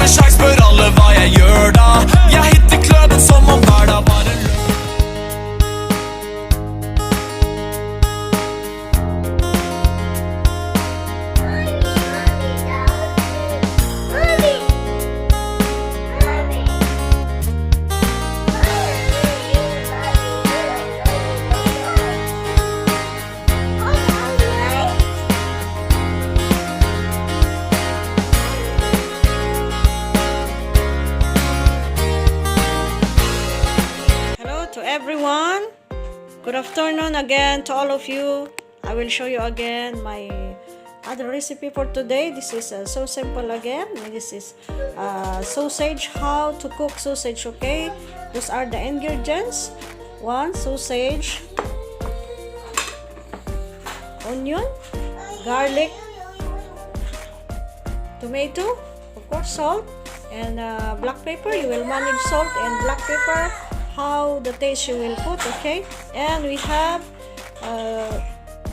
med sjans, spør alle hva jeg gjør da. Jeg hitter kløven som om hver dag var en løgn. To everyone, good afternoon again to all of you. I will show you again my other recipe for today. This is so simple again. This is sausage. How to cook sausage? Okay, those are the ingredients: 1 sausage, onion, garlic, tomato, of course salt, and black pepper. You will manage salt and black pepper how the taste you will put. Okay, and we have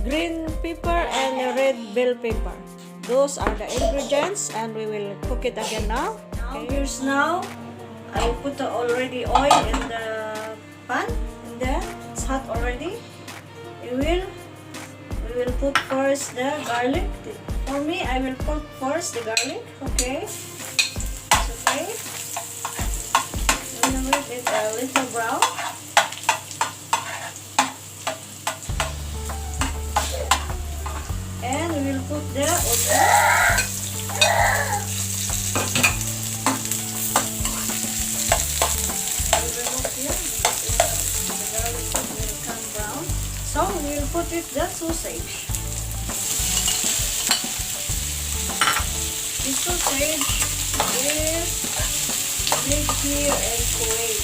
green pepper and red bell pepper. Those are the ingredients, and we will cook it again now. Okay, here's now I put already oil in the pan, and then it's hot already. We will put first the garlic. For me, I will put first the garlic. Okay, it's okay. It a little brown. And we will put the onion. I will remove here because the garlic will come brown. So we will put it the sausage. This sausage is made here in Kuwait.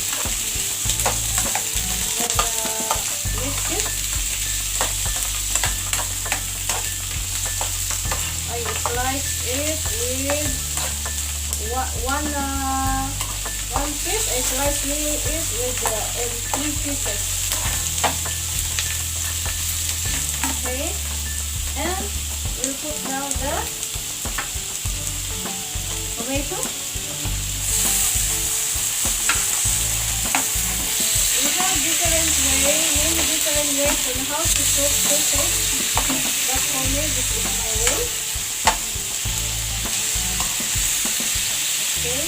And mix it. I slice it with one piece. I slice it with in 3 pieces. Okay, and we'll put now the tomato. Many different ways on how to cook sausage, but for me this is my way. Okay,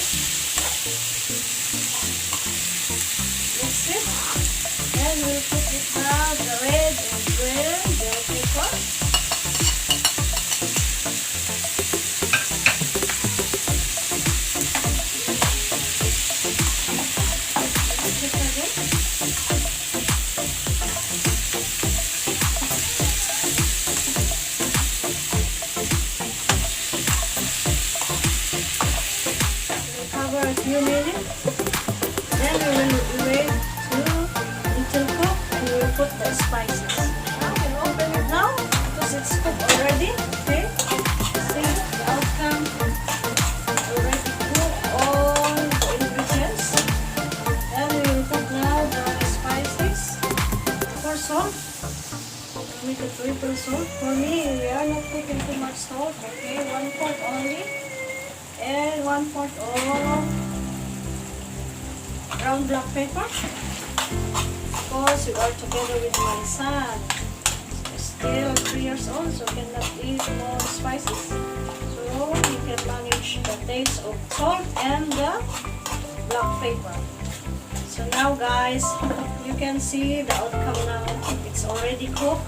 mix it, and we'll put it now the red and green bell pepper. Mix it again. A few minutes, then we will wait until cook, and we will put the spices. Now we will open it now because it's cooked already. Okay, see the outcome. Already cooked all the ingredients, and we will put now the spices. For salt, we'll make a triple salt. For me, we are not putting too much salt. Okay, 1/4 only. And 1/4 of brown black pepper, because we are together with my son. He's still 3 years old, so cannot eat more spices. So you can manage the taste of salt and the black pepper. So now guys, you can see the outcome now. It's already cooked,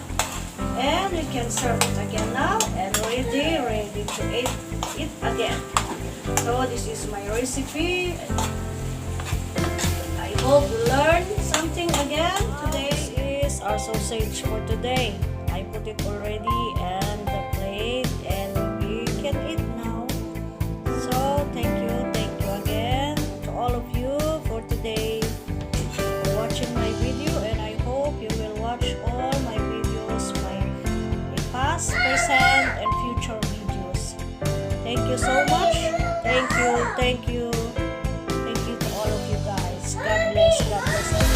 and we can serve it again now, and ready to eat it again. So this is my recipe. I hope you learned something again today. This is our sausage for today. I put it already and the plate, and we can eat now. So thank you again to all of you for today for watching my video, and I hope you will watch all my videos, my past, present, and future videos. Thank you so much. Thank you to all of you guys. God bless.